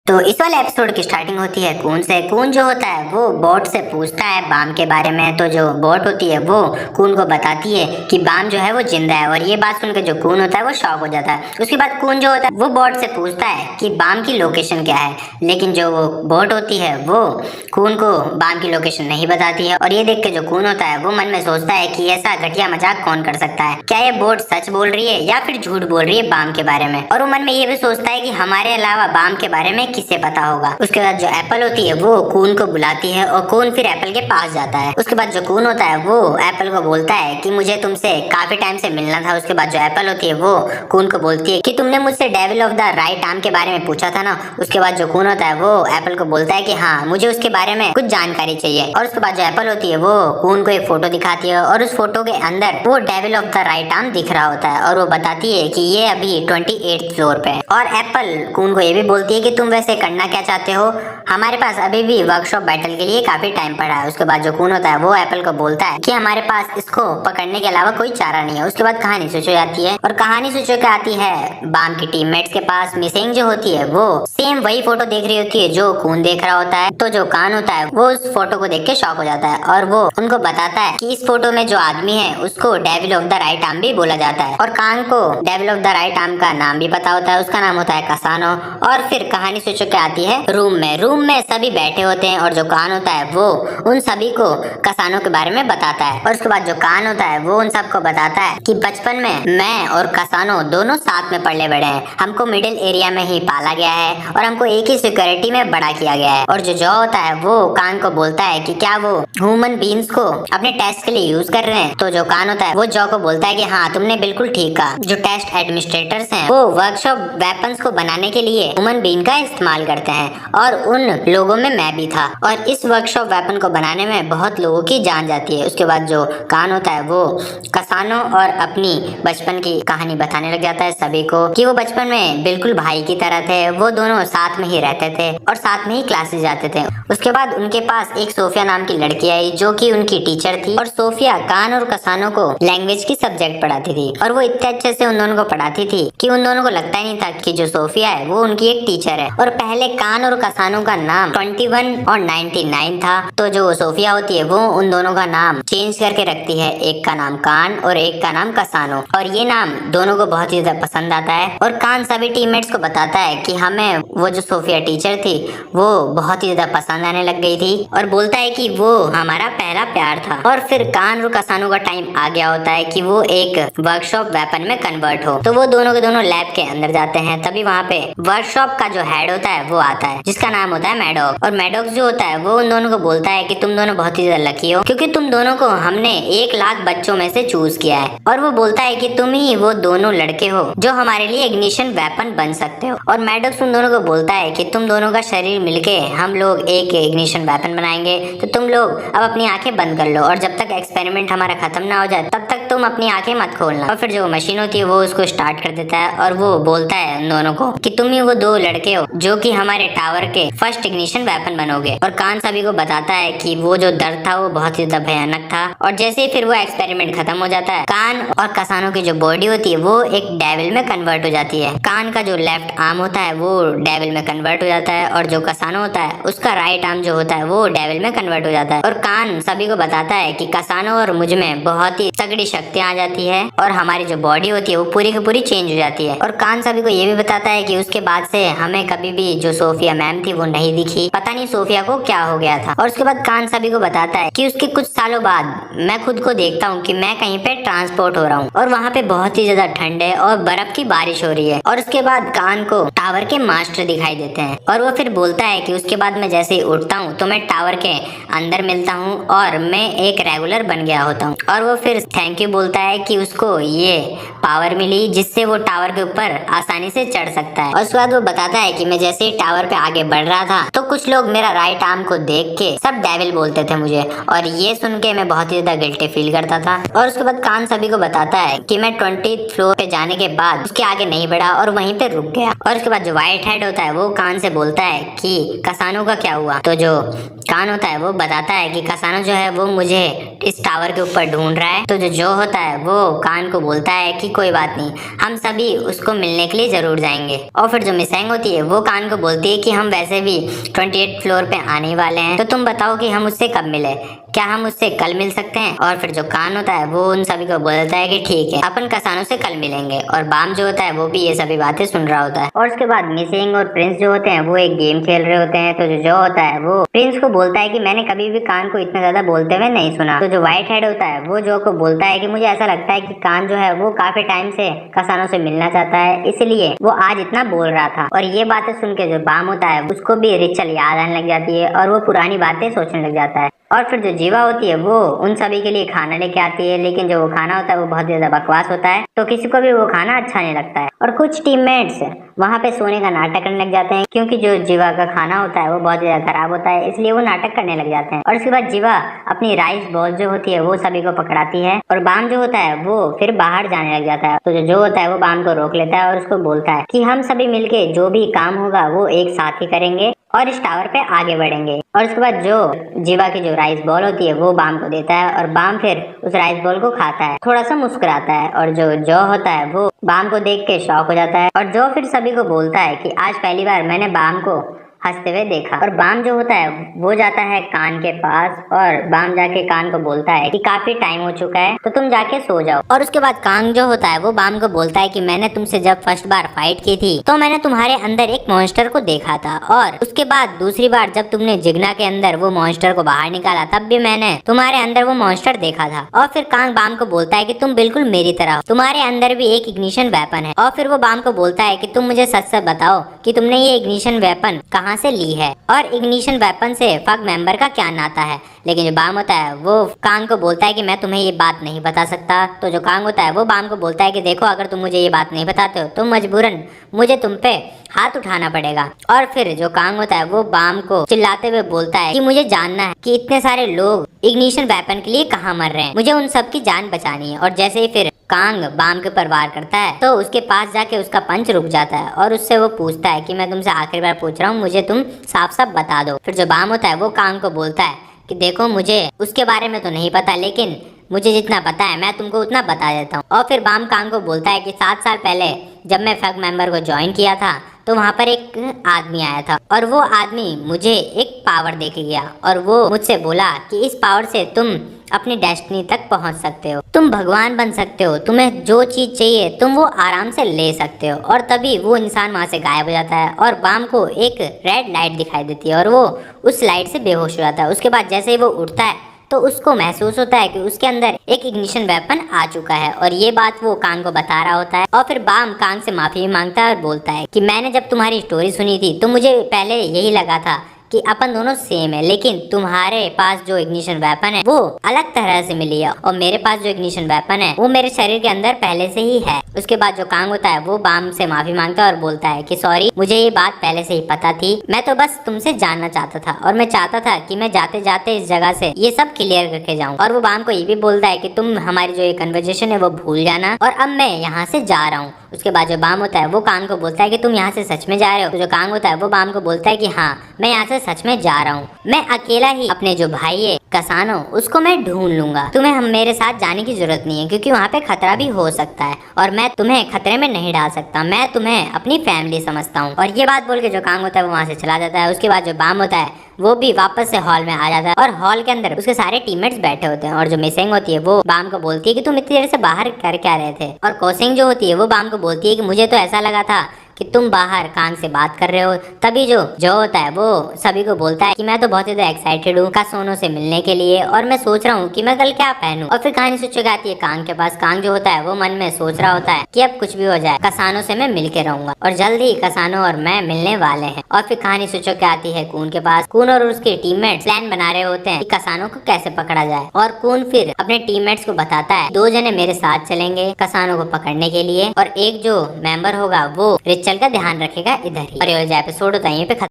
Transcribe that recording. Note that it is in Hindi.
तो इस वाले एपिसोड की स्टार्टिंग होती है कून से। कून जो होता है वो बॉट से पूछता है बाम के बारे में। तो जो बॉट होती है वो कून को बताती है कि बाम जो है वो जिंदा है, और ये बात सुनकर जो कून होता है वो शॉक हो जाता है। उसके बाद कून जो होता है वो बॉट से पूछता है कि बाम की लोकेशन क्या है, लेकिन जो वो बॉट होती है वो कून को बाम की लोकेशन नहीं बताती है। और ये देख के जो कून होता है वो मन में सोचता है कि ऐसा घटिया मजाक कौन कर सकता है, क्या ये बॉट सच बोल रही है या फिर झूठ बोल रही है बाम के बारे में। और वो मन में ये भी सोचता है कि हमारे अलावा बाम के बारे में किसे पता होगा। उसके बाद जो एप्पल होती है वो कून को बुलाती है और कून फिर एप्पल के पास जाता है। उसके बाद जो कून होता है वो एप्पल को बोलता है कि मुझे तुमसे काफी टाइम से मिलना था। उसके बाद जो एप्पल होती है वो कून को बोलती है कि तुमने मुझसे devil of the right arm के बारे में पूछा था ना। उसके बाद जो कून होता है वो एप्पल को बोलता है कि हाँ, मुझे उसके बारे में कुछ जानकारी चाहिए। और उसके बाद जो एप्पल होती है वो कून को एक फोटो दिखाती है और उस फोटो के अंदर वो devil of the right arm दिख रहा होता है। और वो बताती है कि ये अभी 28th फ्लोर पे है। और एप्पल कून को ये भी बोलती है कि तुम वैसे करना क्या चाहते हो, हमारे पास अभी भी वर्कशॉप बैटल के लिए काफी टाइम पड़ा है। उसके बाद जो कून होता है वो एप्पल को बोलता है कि हमारे पास इसको पकड़ने के अलावा कोई चारा नहीं है। उसके बाद कहानी स्विच हो जाती है और कहानी स्विच होकर आती है बाम की टीममेट्स के पास। मिसेंग जो होती है वो सेम वही फोटो देख रही होती है जो कून देख रहा होता है। तो जो कान होता है वो उस फोटो को देख के शॉक हो जाता है और वो उनको बताता है कि इस फोटो में जो आदमी है उसको devil of the right arm भी बोला जाता है। और कान को devil of the right arm का नाम भी पता होता है, उसका नाम होता है कसानो। और फिर कहानी स्विच होकर आती है रूम में सभी बैठे होते हैं और जो कान होता है वो उन सभी को कसानो के बारे में बताता है। और उसके बाद जो कान होता है वो उन सबको बताता है कि बचपन में मैं और कसानो दोनों साथ में पले बड़े हैं, हमको मिडिल एरिया में ही पाला गया है और हमको एक ही सिक्योरिटी में बड़ा किया गया है। और जो होता है वो कान को बोलता है कि क्या वो ह्यूमन बींग्स को अपने टेस्ट के लिए यूज कर रहे हैं। तो जो कान होता है वो जॉ को बोलता है कि हाँ, तुमने बिल्कुल ठीक कहा, जो टेस्ट एडमिनिस्ट्रेटर्स हैं वो वर्कशॉप वेपन्स को बनाने के लिए ह्यूमन बींग का इस्तेमाल करते हैं और उन लोगों में मैं भी था। और इस वर्कशॉप वेपन को बनाने में बहुत लोगों की जान जाती है। उसके बाद जो कान होता है वो कसानो और अपनी बचपन की कहानी बताने लग जाता है सभी को कि वो बचपन में बिल्कुल भाई की तरह थे, वो दोनों साथ में ही रहते थे और साथ में ही क्लासेस जाते थे। उसके बाद उनके पास एक सोफिया नाम की लड़की आई जो कि उनकी टीचर थी। और सोफिया कान और कसानो को लैंग्वेज की सब्जेक्ट पढ़ाती थी और वो इतने अच्छे से उन दोनों को पढ़ाती थी कि उन दोनों को लगता ही नहीं था कि जो सोफिया है वो उनकी एक टीचर है। और पहले कान और कसानो का नाम 21 और 99 था। तो जो सोफिया होती है वो उन दोनों का नाम चेंज करके रखती है, एक का नाम कान और एक का नाम कसानो। और ये नाम दोनों को बहुत ही ज्यादा पसंद आता है। और कान सभी टीममेट्स को बताता है कि हमें वो जो सोफिया टीचर थी वो बहुत ही ज्यादा पसंद आने लग गई थी और बोलता है कि वो हमारा पहला प्यार था। और फिर कान और कसानो का टाइम आ गया होता है कि वो एक वर्कशॉप वेपन में कन्वर्ट हो। तो वो दोनों के दोनों लैब के अंदर जाते हैं। तभी वहाँ पे वर्कशॉप का जो हेड होता है वो आता है जिसका नाम होता है मैडॉक। और मैडॉक जो होता है वो उन दोनों को बोलता है कि तुम दोनों बहुत ही ज्यादा लकी हो क्योंकि तुम दोनों को हमने 1 लाख बच्चों में से चूज किया है। और वो बोलता है कि तुम ही वो दोनों लड़के हो जो हमारे लिए इग्निशन वेपन बन सकते हो। और मैडॉक उन दोनों को बोलता है कि तुम दोनों का शरीर मिलके हम लोग एक इग्निशन वेपन बनाएंगे, तो तुम लोग अब अपनी आंखें बंद कर लो और जब तक एक्सपेरिमेंट हमारा खत्म ना हो जाए तब तक तुम अपनी आंखें मत खोलना। और फिर जो मशीन होती है वो उसको स्टार्ट कर देता है और वो बोलता है उन दोनों को कि तुम ही वो 2 लड़के हो जो कि हमारे टावर के फर्स्ट इग्निशन वेपन बनोगे। और कान सभी को बताता है कि वो जो दर्द था वो बहुत ही ज्यादा भयानक था। और जैसे ही फिर वो एक्सपेरिमेंट खत्म हो जाता है, कान और कसानो की जो बॉडी होती है वो एक डेविल में कन्वर्ट हो जाती है। कान का जो लेफ्ट आर्म होता है वो डेविल में कन्वर्ट हो जाता है और जो कसानो होता है उसका राइट आर्म जो होता है वो डेविल में कन्वर्ट हो जाता है। और कान सभी को बताता है कि कसानो और मुझ में बहुत ही तगड़ी शक्तियां आ जाती है और हमारी जो बॉडी होती है वो पूरी की पूरी चेंज हो जाती है। और कान सभी को ये भी बताता है कि उसके बाद से हमें कभी भी जो सोफिया मैम थी वो नहीं दिखी, पता नहीं सोफिया को क्या हो गया था। और उसके बाद कान सभी को बताता है कि उसके कुछ सालों बाद मैं खुद को देखता हूँ कि मैं कहीं पे ट्रांसपोर्ट हो रहा हूँ और वहाँ पे बहुत ही ज्यादा ठंड है और बर्फ की बारिश हो रही है। और उसके बाद कान को टावर के मास्टर दिखाई देते हैं और वो फिर बोलता है कि उसके बाद मैं जैसे ही उठता हूँ तो मैं टावर के अंदर मिलता हूँ और मैं एक रेगुलर बन गया होता हूँ। और वो फिर थैंक यू बोलता है कि उसको ये पावर मिली जिससे वो टावर के ऊपर आसानी से चढ़ सकता है। और उसके बाद वो बताता है कि मैं जैसे ही टावर पे आगे बढ़ रहा था तो कुछ लोग मेरा राइट आर्म को देख के सब डेविल बोलते थे मुझे, और ये सुन के मैं बहुत ही ज्यादा गिल्टी फील करता था। और उसके बाद कान सभी को बताता है कि मैं 20th फ्लोर पे जाने के बाद उसके आगे नहीं बढ़ा और वहीं पे रुक गया। और उसके बाद जो व्हाइट हेड होता है वो कान से बोलता है कि कसानो का क्या हुआ। तो जो कान होता है वो बताता है कि कसानो जो है वो मुझे इस टावर के ऊपर ढूंढ रहा है। तो जो होता है वो कान को बोलता है कि कोई बात नहीं, हम सभी उसको मिलने के लिए जरूर जाएंगे। और फिर जो मिसेंग होती है वो कान कान को बोलती है कि हम वैसे भी 28 फ्लोर पे आने वाले हैं, तो तुम बताओ कि हम उससे कब मिले, क्या हम उससे कल मिल सकते हैं। और फिर जो कान होता है वो उन सभी को बोलता है कि ठीक है, अपन कसानों से कल मिलेंगे। और बाम जो होता है वो भी ये सभी बातें सुन रहा होता है। और उसके बाद मिसिंग और प्रिंस जो होते हैं वो एक गेम खेल रहे होते हैं। तो जो होता है वो प्रिंस को बोलता है कि मैंने कभी भी कान को इतना ज्यादा बोलते हुए नहीं सुना। तो जो व्हाइट हेड होता है वो जो को बोलता है कि मुझे ऐसा लगता है कि कान जो है वो काफी टाइम से कसानों से मिलना चाहता है, इसलिए वो आज इतना बोल रहा था। और ये बातें सुन के जो बाम होता है उसको भी रिचल याद आने लग जाती है और वो पुरानी बातें सोचने लग जाता है। और फिर जो जीवा होती है वो उन सभी के लिए खाना लेके आती है, लेकिन जो वो खाना होता है वो बहुत ज्यादा बकवास होता है, तो किसी को भी वो खाना अच्छा नहीं लगता है। और कुछ टीममेट्स वहाँ पे सोने का नाटक करने लग जाते हैं, क्योंकि जो जीवा का खाना होता है वो बहुत ज्यादा खराब होता है, इसलिए वो नाटक करने लग जाते हैं। और उसके बाद जीवा अपनी राइस बॉल जो होती है वो सभी को पकड़ाती है और बाम जो होता है वो फिर बाहर जाने लग जाता है। तो जो होता है वो बाम को रोक लेता है और उसको बोलता है कि हम सभी मिलके जो भी काम होगा वो एक साथ ही करेंगे और इस टावर पे आगे बढ़ेंगे। और उसके बाद जो जीवा की जो राइस बॉल होती है वो बाम को देता है और बाम फिर उस राइस बॉल को खाता है, थोड़ा सा मुस्कुराता है। और जो होता है वो बाम को देख के शॉक हो जाता है और जो फिर सभी को बोलता है कि आज पहली बार मैंने बाम को हंसते हुए देखा। और बाम जो होता है वो जाता है कान के पास और बाम जाके कान को बोलता है कि काफी टाइम हो चुका है तो तुम जाके सो जाओ। और उसके बाद कान जो होता है वो बाम को बोलता है कि मैंने तुमसे जब फर्स्ट बार फाइट की थी तो मैंने तुम्हारे अंदर एक मॉन्स्टर को देखा था, और उसके बाद दूसरी बार जब तुमने जिग्ना के अंदर वो मॉन्स्टर को बाहर निकाला तब भी मैंने तुम्हारे अंदर वो मॉन्स्टर देखा था। और फिर कान बाम को बोलता है कि तुम बिल्कुल मेरी तरह हो, तुम्हारे अंदर भी एक इग्निशन वेपन है। और फिर वो बाम को बोलता है कि तुम मुझे सच सच बताओ कि तुमने ये इग्निशन वेपन कहाँ से ली है और इग्निशन वेपन से फग मेंबर का क्या नाता है। लेकिन जो बाम होता है वो कांग को बोलता है कि मैं तुम्हें ये बात नहीं बता सकता। तो जो कांग होता है वो बाम को बोलता है कि देखो, अगर तुम मुझे ये बात नहीं बताते हो तो मजबूरन मुझे तुम पे हाथ उठाना पड़ेगा। और फिर जो कांग होता है वो बाम को चिल्लाते हुए बोलता है कि मुझे जानना है कि इतने सारे लोग इग्निशन वेपन के लिए कहाँ मर रहे हैं, मुझे उन सब की जान बचानी है। और जैसे ही फिर कांग बाम के ऊपर वार करता है तो उसके पास जाके उसका पंच रुक जाता है और उससे वो पूछता है कि मैं तुमसे आखिरी बार पूछ रहा हूँ, मुझे तुम साफ साफ बता दो। फिर जो बाम होता है वो कांग को बोलता है कि देखो, मुझे उसके बारे में तो नहीं पता, लेकिन मुझे जितना पता है मैं तुमको उतना बता देता हूँ। और फिर बाम कांग को बोलता है कि 7 साल पहले जब मैं फग मेंबर को ज्वाइन किया था तो वहाँ पर एक आदमी आया था और वो आदमी मुझे एक पावर दे के गया और वो मुझसे बोला कि इस पावर से तुम अपनी डेस्टिनी तक पहुंच सकते हो, तुम भगवान बन सकते हो, तुम्हें जो चीज चाहिए तुम वो आराम से ले सकते हो। और तभी वो इंसान वहां से गायब हो जाता है और बाम को एक रेड लाइट दिखाई देती है और वो उस लाइट से बेहोश हो जाता है। उसके बाद जैसे ही वो उठता है तो उसको महसूस होता है कि उसके अंदर एक इग्निशन वेपन आ चुका है और ये बात वो कांग को बता रहा होता है। और फिर बाम कांग से माफी मांगता है और बोलता है कि मैंने जब तुम्हारी स्टोरी सुनी थी तो मुझे पहले यही लगा था कि अपन दोनों सेम है, लेकिन तुम्हारे पास जो इग्निशन वेपन है वो अलग तरह से मिली है और मेरे पास जो इग्निशन वेपन है वो मेरे शरीर के अंदर पहले से ही है। उसके बाद जो कांग होता है वो बाम से माफी मांगता है और बोलता है कि सॉरी, मुझे ये बात पहले से ही पता थी, मैं तो बस तुमसे जानना चाहता था और मैं चाहता था कि मैं जाते जाते इस जगह से ये सब क्लियर करके जाऊँ। और वो बाम को ये भी बोलता है कि तुम हमारी जो ये कन्वर्सेशन है वो भूल जाना और अब मैं यहाँ से जा रहा हूँ। उसके बाद जो बाम होता है वो कांग को बोलता है कि तुम यहाँ से सच में जा रहे हो। तो जो कांग होता है वो बाम को बोलता है कि हाँ, मैं यहाँ से सच में जा रहा हूँ, मैं अकेला ही अपने जो भाई है कसानो उसको मैं ढूंढ लूंगा, तुम्हें हम मेरे साथ जाने की जरूरत नहीं है क्योंकि वहाँ पे खतरा भी हो सकता है और मैं तुम्हें खतरे में नहीं डाल सकता, मैं तुम्हें अपनी फैमिली समझता हूँ। और ये बात बोल के जो कांग होता है वो वहाँ से चला जाता है। उसके बाद जो बाम होता है वो भी वापस से हॉल में आ जाता है और हॉल के अंदर उसके सारे टीममेट्स बैठे होते हैं। और जो मिसिंग होती है वो बाम को बोलती है कि तुम इतनी देर से बाहर कर क्या रहे थे। और कोसिंग जो होती है वो बाम को बोलती है कि मुझे तो ऐसा लगा था कि तुम बाहर कांग से बात कर रहे हो। तभी जो होता है वो सभी को बोलता है कि मैं तो बहुत ही एक्साइटेड हूँ कसानो से मिलने के लिए और मैं सोच रहा हूँ कि मैं कल क्या पहनूं। और फिर कहानी सोच के आती है कांग के पास। कांग जो होता है वो मन में सोच रहा होता है कि अब कुछ भी हो जाए कसानो से मैं मिल के रहूंगा और जल्द ही कसानो और मैं मिलने वाले हैं। और फिर कहानी सोच के आती है कून के पास। कून और उसके टीममेट्स प्लान बना रहे होते हैं कि कसानो को कैसे पकड़ा जाए और कून फिर अपने टीममेट्स को बताता है 2 जने मेरे साथ चलेंगे कसानो को पकड़ने के लिए और एक जो मेंबर होगा वो रिचल का ध्यान रखेगा इधर ही। और ये एपिसोड होता है यहीं पे खत्म।